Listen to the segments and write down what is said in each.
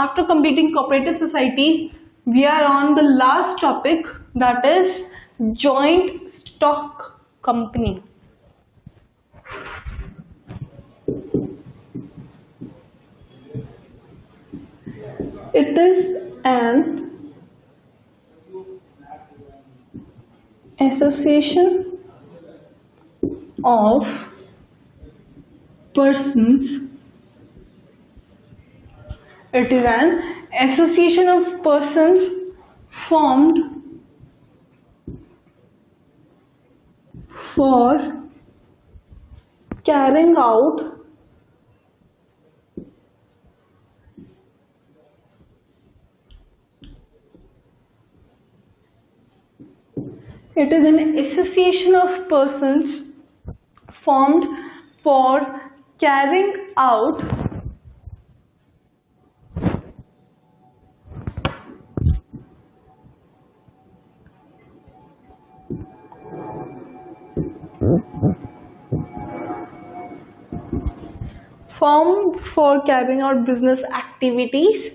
After completing cooperative society, we are on the last topic, that is joint stock company. It is an association of persons. It is an association of persons formed for carrying out It is an association of persons formed for carrying out business activities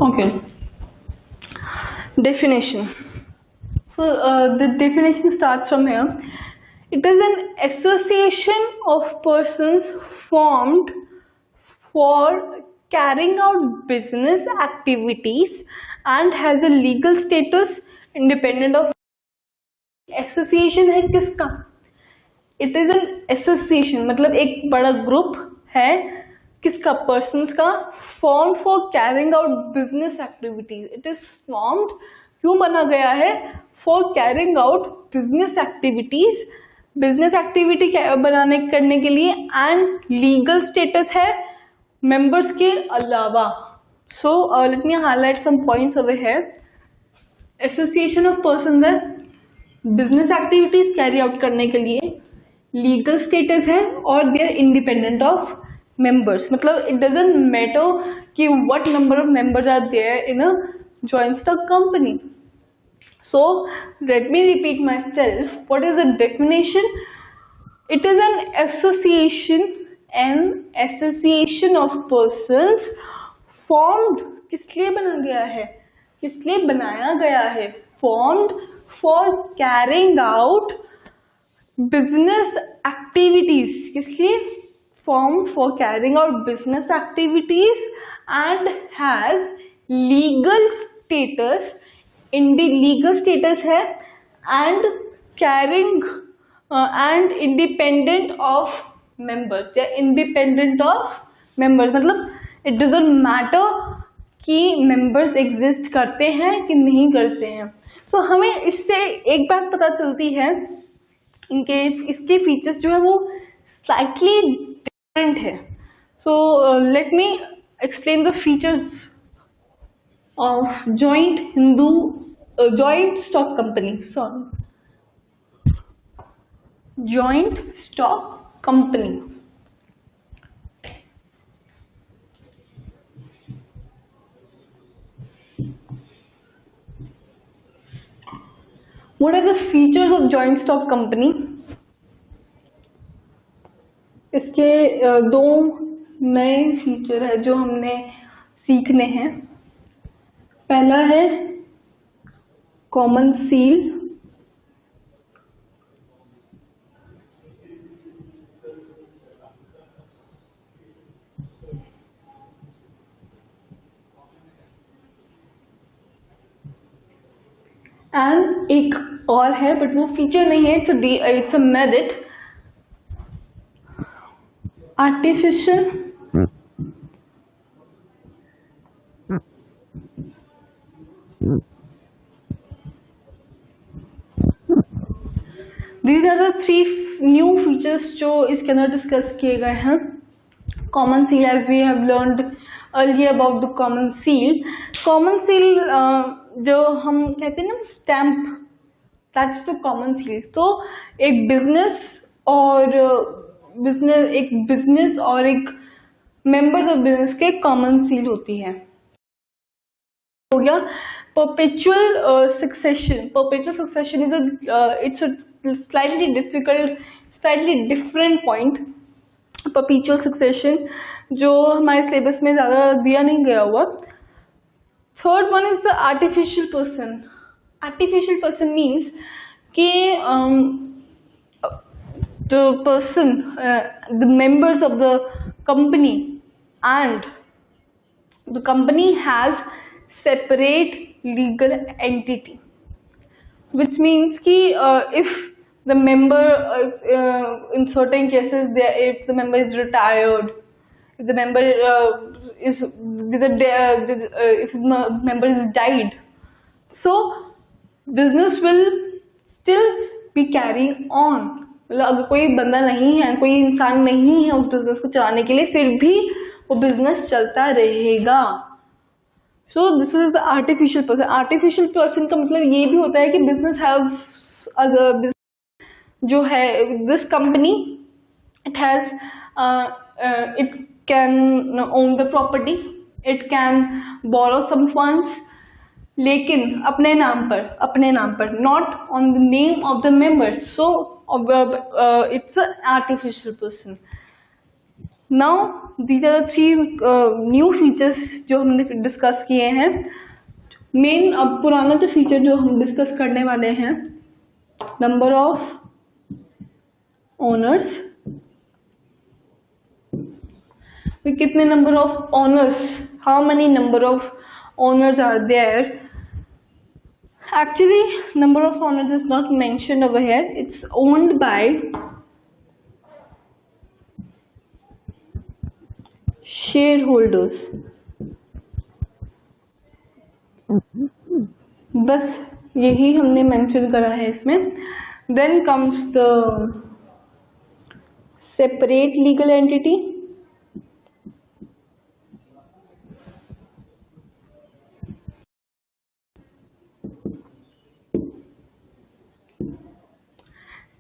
Okay. Definition. So the definition starts from here. It is an association of persons formed for carrying out business activities and has a legal status independent of. Association है किसका? It is an association, मतलब एक बड़ा group है किसका? Persons का, form for carrying out business activities. It is formed, क्यों बना गया है? For carrying out business activities, business activity बनाने करने के लिए, एंड लीगल स्टेटस है मेंबर्स के अलावा. So let me highlight some points over here. Association of persons है बिजनेस एक्टिविटीज कैरी आउट करने के लिए, लीगल स्टेटस है और they are independent of members. मतलब इट डजंट मैटर कि what number of members are there in a joint stock company. So let me repeat myself. What is the definition? It is an association of persons formed. किस लिए बना गया है? किस लिए बनाया गया है? Formed for carrying out business activities. किसलिए? Formed for carrying out business activities and has legal status. Legal status है and carrying and independent of members. या independent of members, मतलब it doesn't matter कि members exist करते हैं कि नहीं करते हैं. तो हमें इससे एक बात पता चलती है, इनके इसके फीचर्स जो है वो स्लाइटली डिफरेंट है. सो let me explain the features of joint stock company. Joint stock company. What are the features of joint stock company? इसके दो नए फीचर है जो हमने सीखने हैं. पहला है कॉमन सील. एंड एक और है बट वो फीचर नहीं है, it's a merit. Artificial These are the three new features जो इसके अंदर डिस्कस किए गए हैं. common seal, as we have learned earlier about the common seal. Common seal जो हम कहते हैं ना stamp, that's the common seal. तो एक business और एक members of business के common seal होती है. हो गया perpetual succession. Perpetual succession is it's a slightly different point. Perpetual succession जो हमारे सिलेबस में ज़्यादा दिया नहीं गया हुआ. Third one is the artificial person. Artificial person means कि the person, the members of the company, and the company has separate legal entity, which means कि if the member in certain cases if the member is retired, if the member if the member is died, so business will still be carrying on. मतलब अगर कोई बंदा नहीं है, कोई इंसान नहीं है उस बिजनेस को चलाने के लिए, फिर भी वो बिजनेस चलता रहेगा. So this is the artificial person. Artificial person का मतलब ये भी होता है कि business have जो है this company, it has it can own the property, it can borrow some funds, लेकिन अपने नाम पर, not on the name of the members. So it's an artificial person. Now these are the three new features जो हमने discuss किए हैं. Main अब पुराना जो फीचर जो हम डिस्कस करने वाले हैं, नंबर ऑफ ओनर्स. कितने number of owners, how many number of owners are there? Actually number of owners is not mentioned over here. It's owned by shareholders. बस यही हमने मेंशन करा है इसमें. Then comes the separate legal entity.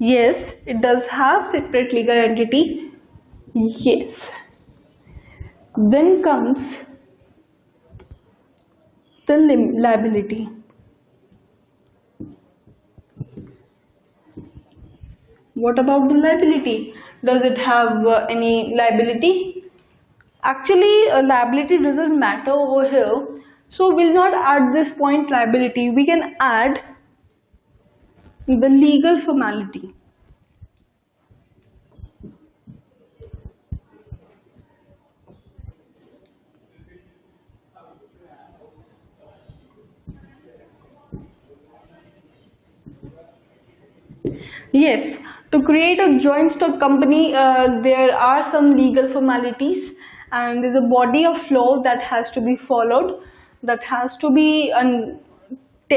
Yes, it does have separate legal entity. Yes. Then comes the liability. What about the liability? Does it have any liability? Actually, liability doesn't matter over here. So we'll not add this point liability. We can add the legal formality. Yes, to create a joint stock company, there are some legal formalities, and there's a body of law that has to be followed, that has to be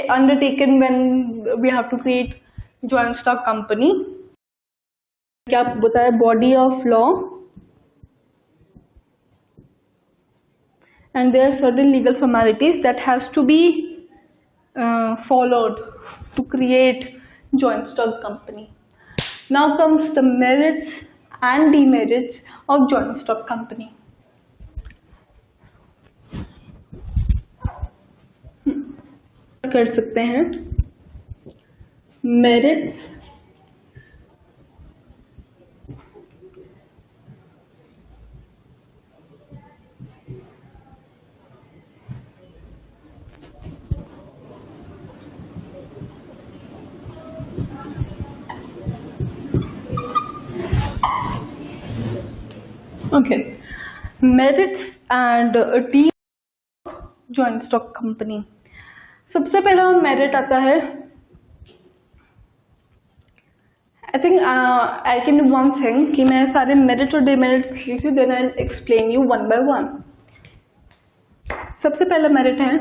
undertaken when we have to create joint stock company. क्या बताया? Body of law, and there are certain legal formalities that has to be followed to create joint stock company. Now comes the merits and demerits of joint stock company. कर सकते हैं merits Okay, merits and demerits joint stock company. सबसे पहला merit आता है. I think I can do one thing कि मैं सारे मेरिट और डिमेरिट लिख दूं, then I'll explain you one by one. सबसे पहला मेरिट है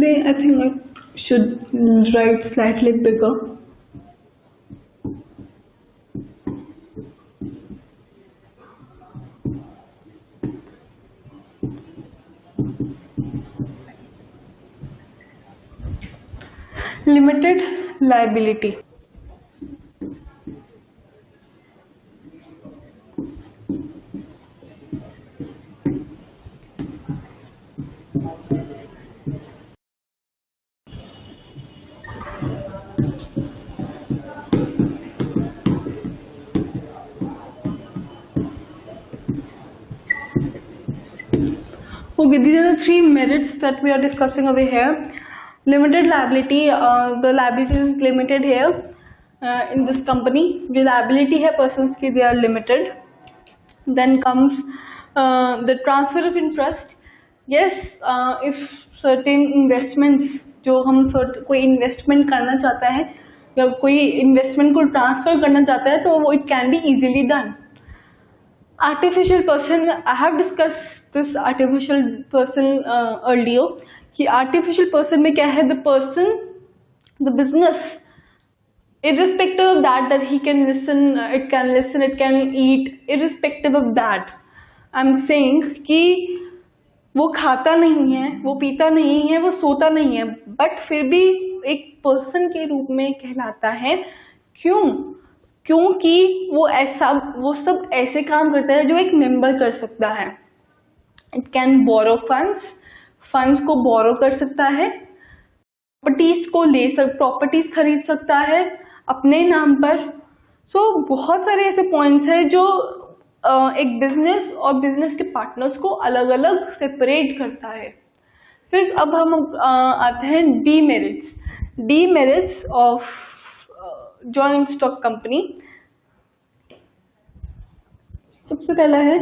Actually, I think I should write slightly bigger. Limited liability. Okay, these are the three merits that we are discussing over here. Limited liability, the liability is limited here in this company. The liability है persons की, they are limited. Then comes the transfer of interest. Yes, if certain investments, जो हम कोई investment करना चाहता है या कोई investment को transfer करना चाहता है तो वो it can be easily done. Artificial person, I have discussed this artificial person earlier. कि artificial person में क्या है, the person, the business, irrespective of that he can listen, it can eat, irrespective of that, I'm saying कि वो खाता नहीं है, वो पीता नहीं है, वो सोता नहीं है, बट फिर भी एक पर्सन के रूप में कहलाता है. क्यों? क्योंकि वो सब ऐसे काम करता है जो एक मेंबर कर सकता है. इट कैन बोरो फंड्स को बोरो कर सकता है, प्रॉपर्टीज खरीद सकता है अपने नाम पर. सो बहुत सारे ऐसे पॉइंट्स हैं जो एक बिजनेस और बिजनेस के पार्टनर्स को अलग अलग सेपरेट करता है. फिर अब हम आते हैं demerits of joint stock company. सबसे पहला है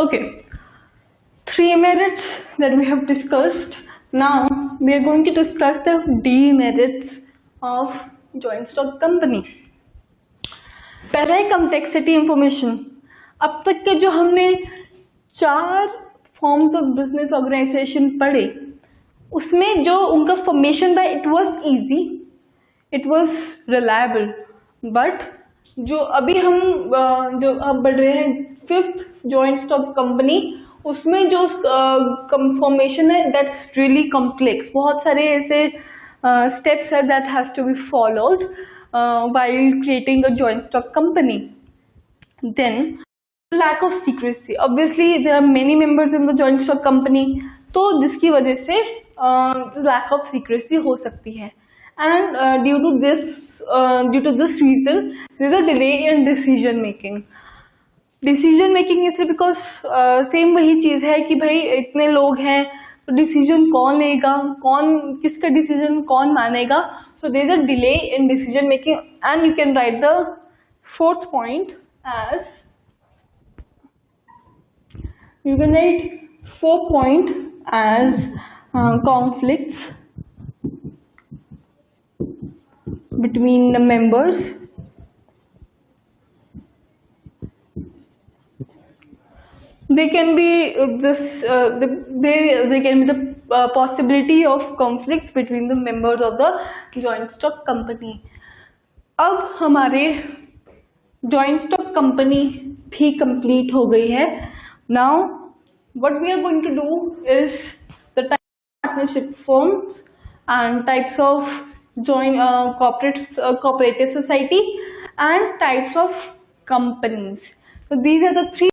okay, three merits that we have discussed. Now we are going to discuss the demerits of joint stock company. पहला है complexity information. अब तक के जो हमने 4 फॉर्म्स ऑफ बिजनेस ऑर्गेनाइजेशन पढ़े, उसमें जो उनका फॉर्मेशन था, it was easy, it was reliable. But जो अभी हम जो अब बढ़ रहे हैं 5th जॉइंट स्टॉक कंपनी, उसमें जो फॉर्मेशन है दैट्स रियली कॉम्प्लेक्स. बहुत सारे ऐसे स्टेप्स है that has to be followed while creating a joint stock company. Then lack of secrecy. Obviously there are many members in the joint stock company, तो जिसकी वजह से lack of secrecy हो सकती है. And due to this reason there is a delay in decision making. Decision making इसलिए because same वही चीज है कि भाई इतने लोग हैं तो डिसीजन कौन लेगा, किसका डिसीजन कौन मानेगा. So there is a delay in decision making. And you can write the 4th point as, you can write 4 point as conflicts between the members. They can be there can be the possibility of conflicts between the members of the joint stock company. अब हमारे joint stock company भी complete हो गई है. Now what we are going to do is the type of partnership forms and types of cooperative society and types of companies. So these are the 3